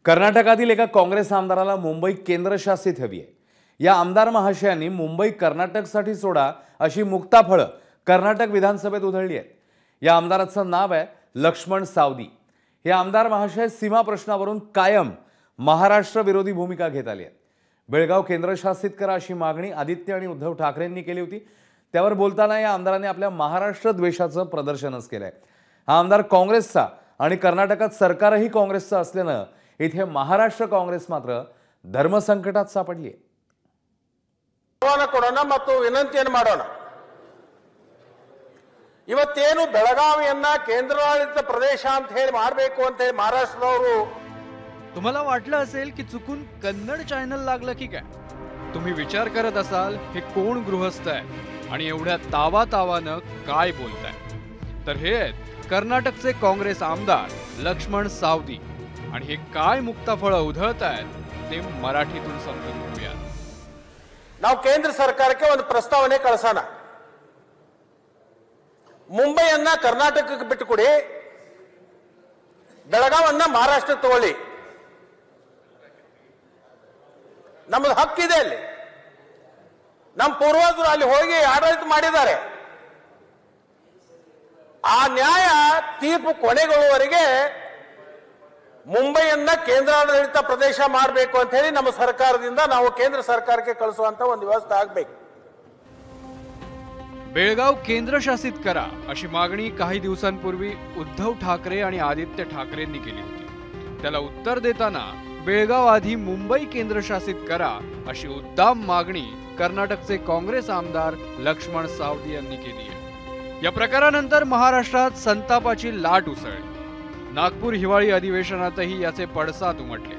कर्नाटकातील एका काँग्रेस आमदाराला मुंबई केंद्रशासित हवी आहे। या आमदार महाशयांनी मुंबई कर्नाटकसाठी सोडा अशी मुक्ताफळं कर्नाटक विधानसभेत उधळली आहेत। या आमदाराचं नाव आहे लक्ष्मण सावदी। हे आमदार महाशय सीमा प्रश्नावरून कायम महाराष्ट्र विरोधी भूमिका घेत आले आहेत। बेळगाव केंद्रशासित करा अशी मागणी आदित्य आणि उद्धव ठाकरेंनी केली होती। त्यावर बोलताना या आमदारांनी आपल्या महाराष्ट्र द्वेषाचं प्रदर्शनच केलंय। हा आमदार काँग्रेसचा आणि कर्नाटकात सरकारही काँग्रेसचं असल्यानं इथे महाराष्ट्र काँग्रेस मात्र धर्मसंकटात सापडली आहे। ಕೊಡೋಣ ಮತ್ತು ವಿನಂತಿಯನ್ನು ಮಾಡೋಣ। ಇವತ್ತೇನು ಬೆಳಗಾವಿಯನ್ನ ಕೇಂದ್ರಾಡಳಿತ ಪ್ರದೇಶ ಅಂತ ಹೇಳಿ ಮಾಡಬೇಕು ಅಂತ ಹೇಳಿ महाराष्ट्रದವರು तुम्हाला वाटलं असेल की चुकून कन्नड चॅनल लागलं की काय? तुम्ही विचार करत असाल हे कोण गृहस्थ आहे आणि एवढ्या तावातावानं काय बोलताय? तर हे आहेत कर्नाटकचे काँग्रेस आमदार लक्ष्मण सावदी आणि हे काय मुक्ताफळं उधळतायत ते मराठीतून समजून घेऊया। ನಾವು ಕೇಂದ್ರ ಸರ್ಕಾರಕ್ಕೆ ಒಂದು ಪ್ರಸ್ತಾವನೆ ಕಳಿಸೋಣ। ಮುಂಬೈಯನ್ನ ಕರ್ನಾಟಕಕ್ಕೆ ಬಿಟ್ಟುಕೊಡಿ, ಬೆಳಗಾವನ್ನ ಮಹಾರಾಷ್ಟ್ರ ತಗೊಳ್ಳಿ, ನಮ್ಮದು ಹಕ್ಕಿದೆ ಅಲ್ಲಿ। ನಮ್ಮ ಪೂರ್ವಜರು ಅಲ್ಲಿ ಹೋಗಿ ಆಡಳಿತ ಮಾಡಿದ್ದಾರೆ। ಆ ನ್ಯಾಯ ತೀರ್ಪು ಕೊನೆಗೊಳ್ಳುವವರೆಗೆ ಮುಂಬೈಯನ್ನ ಕೇಂದ್ರಾಡಳಿತ ಪ್ರದೇಶ ಮಾಡಬೇಕು ಅಂತ ಹೇಳಿ ನಮ್ಮ ಸರ್ಕಾರದಿಂದ ನಾವು ಕೇಂದ್ರ ಸರ್ಕಾರಕ್ಕೆ ಕಳಿಸುವಂತ ಒಂದು ವ್ಯವಸ್ಥೆ ಆಗಬೇಕು। बेळगाव केंद्रशासित करा अशी मागणी काही दिवसांपूर्वी उद्धव ठाकरे आणि आदित्य ठाकरेंनी केली होती। त्याला उत्तर देताना बेळगाव आधी मुंबई केंद्रशासित करा अशी उद्दाम मागणी कर्नाटकचे काँग्रेस आमदार लक्ष्मण सावदी यांनी केली आहे। या प्रकारानंतर महाराष्ट्रात संतापाची लाट उसळली। नागपूर हिवाळी अधिवेशनातही याचे पडसाद उमटले।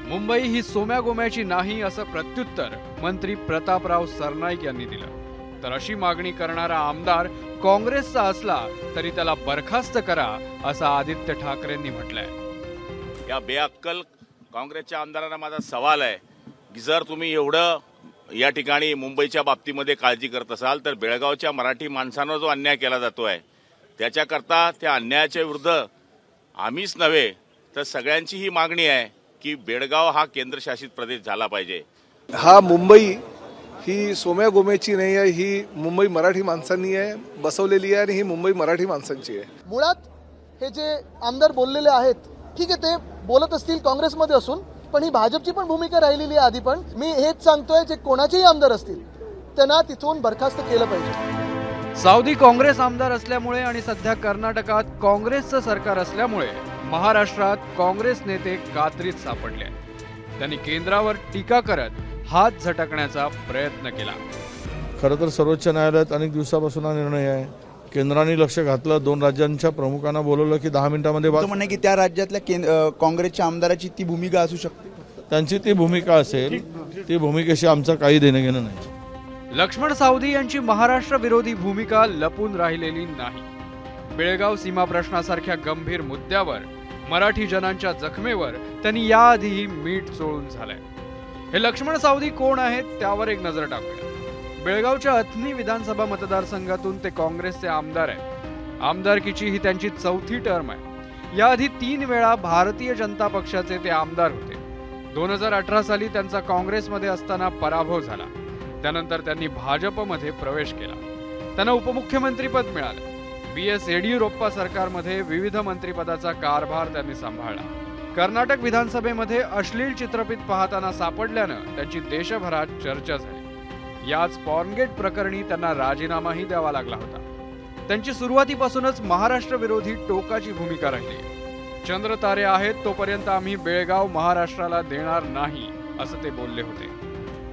मुंबई ही सोम्या गोम्याची नाही असं प्रत्युत्तर मंत्री प्रतापराव सरनाईक यांनी दिलं। तर अशी मागणी करणारा आमदार काँग्रेसचा असला तरी त्याला बरखास्त करा असं आदित्य ठाकरेंनी म्हटलंय। या बेअक्कल काँग्रेसच्या आमदारांना माझा सवाल आहे की जर तुम्ही एवढं या ठिकाणी मुंबईच्या बाबतीमध्ये काळजी करत असाल तर बेळगावच्या मराठी माणसांवर जो अन्याय केला जातोय त्याच्याकरता त्या अन्यायाच्या विरुद्ध आम्हीच नव्हे तर सगळ्यांची ही मागणी आहे की बेळगाव हा केंद्रशासित प्रदेश झाला पाहिजे। हा मुंबई ही सोम्या गोम्याची नाही आहे, ही मुंबई मराठी माणसांनी आहे बसवलेली आहे आणि ही मुंबई मराठी माणसांची आहे। मुळात हे जे आमदार बोललेले आहेत ठीक आहे, ते बोलत असतील काँग्रेसमध्ये असून, पण ही भाजपची पण भूमिका राहिलेली आहे आधी पण। मी हेच सांगतोय जे कोणाचेही आमदार असतील त्यांना तिथून बरखास्त केलं पाहिजे। सावदी काँग्रेस आमदार असल्यामुळे आणि सध्या कर्नाटकात काँग्रेसचं सरकार असल्यामुळे महाराष्ट्रात काँग्रेस नेते कात्रीत सापडले आहेत। त्यांनी केंद्रावर टीका करत हात झटकण्याचा प्रयत्न केला। खरं तर सर्वोच्च न्यायालयात अनेक दिवसापासून हा निर्णय आहे। केंद्राने लक्ष घातलं, दोन राज्यांच्या प्रमुखांना बोलवलं की 10 मिनिटांमध्ये म्हणणे की त्या राज्यातल्या काँग्रेसच्या आमदाराची ती भूमिका असू शकते। त्यांची ती भूमिका असेल, ती भूमिकेशी आमचं काही देणं घेणं नाही। लक्ष्मण सावदी यांची महाराष्ट्र विरोधी भूमिका लपून राहिलेली नाही। बेळगाव सीमा प्रश्नासारख्या गंभीर मुद्द्यावर मराठी जनांच्या जखमेवर त्यांनी याआधीही मीठ चोळून झालंय। हे लक्ष्मण सावदी कोण आहेत त्यावर एक नजर टाकूया। बेळगावच्या अथनी विधानसभा मतदारसंघातून ते काँग्रेसचे आमदार आहेत। आमदारकीची ही त्यांची 4थी टर्म आहे। याआधी 3 वेळा भारतीय जनता पक्षाचे ते आमदार होते। 2018 साली त्यांचा काँग्रेसमध्ये असताना पराभव झाला। त्यानंतर त्यांनी भाजपमध्ये प्रवेश केला। त्यांना उपमुख्यमंत्रीपद मिळालं। BS येडियुरप्पा सरकारमध्ये विविध मंत्रिपदाचा कारभार त्यांनी सांभाळला। कर्नाटक विधानसभेमध्ये अश्लील चित्रफित पाहताना सापडल्यानं त्यांची देशभरात चर्चा झाली। याच पॉर्नगेट प्रकरणी त्यांना राजीनामाही द्यावा लागला होता। त्यांची सुरुवातीपासूनच महाराष्ट्र विरोधी टोकाची भूमिका राहिली। चंद्र तारे आहेत तोपर्यंत आम्ही बेळगाव महाराष्ट्राला देणार नाही असं ते बोलले होते।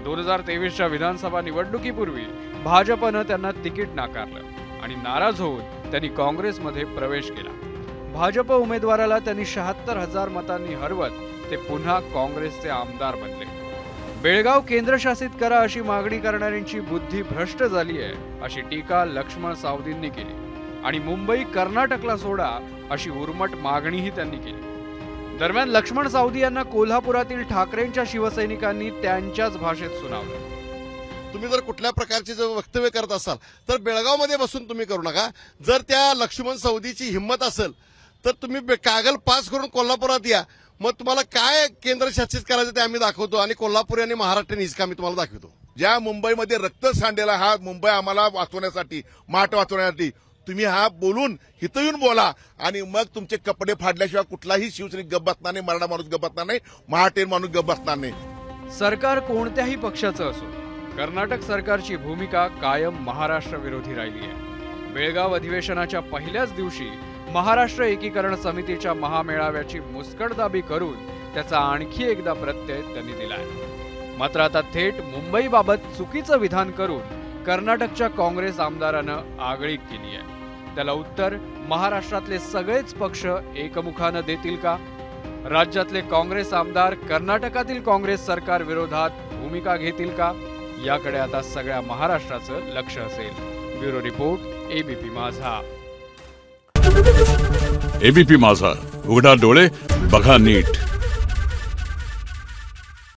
2023च्या विधानसभा निवडणुकीपूर्वी भाजपनं त्यांना तिकीट नाकारलं आणि नाराज होऊन त्यांनी काँग्रेसमध्ये प्रवेश केला। भाजप उमेदवाराला त्यांनी 76,000 मतांनी हरवत ते पुन्हा काँग्रेसचे आमदार बनले। बेळगाव केंद्रशासित करा अशी मागणी करणाऱ्यांची बुद्धी भ्रष्ट झाली आहे अशी टीका लक्ष्मण सावदींनी केली आणि मुंबई कर्नाटकला सोडा अशी उर्मट मागणीही त्यांनी केली। दरम्यान लक्ष्मण सावदी यांना कोल्हापुरातील ठाकरेंच्या शिवसैनिकांनी त्यांच्याच भाषेत सुनावलं। तुम्ही जर कुठल्या प्रकारचे जर वक्तव्य करत असाल तर बेळगावमध्ये बसून तुम्ही करू नका। जर त्या लक्ष्मण सावदीची हिंमत असेल तर तुम्ही कागल पास करून कोल्हापुरात या, मग तुम्हाला काय केंद्रशासित करायचं ते आम्ही दाखवतो आणि कोल्हापूर आणि महाराष्ट्र हिसका आम्ही तुम्हाला दाखवतो. ज्या मुंबईमध्ये रक्त सांडेला हा मुंबई आम्हाला वाचवण्यासाठी, माठ वाचवण्यासाठी तुम्ही हा बोलून इथं येऊन बोला आणि मग तुमचे कपडे फाडल्याशिवाय कुठलाही शिवसैनिक गप्प बसणार नाही, मराठा माणूस गप्प बसणार नाही, महाटेर माणूस गप्प बसणार नाही. सरकार कोणत्याही पक्षाचं असो, कर्नाटक सरकारची भूमिका कायम महाराष्ट्र विरोधी राहिली आहे. बेळगाव अधिवेशनाच्या पहिल्याच दिवशी महाराष्ट्र एकीकरण समितीच्या महामेळाव्याची मुस्कटदाबी करून त्याचा आणखी एकदा प्रत्यय त्यांनी दिलाय. मात्र आता थेट मुंबईबाबत चुकीचं विधान करून कर्नाटकच्या काँग्रेस आमदारानं आगळीक केली आहे. त्याला उत्तर महाराष्ट्रातले सगळेच पक्ष एकमुखानं देतील का? राज्यातले काँग्रेस आमदार कर्नाटकातील काँग्रेस सरकार विरोधात भूमिका घेतील का? याकडे आता सगळ्या महाराष्ट्राचं लक्ष असेल. ब्युरो रिपोर्ट, एबीपी माझा. एबीपी माझा, उघडा डोळे बघा नीट.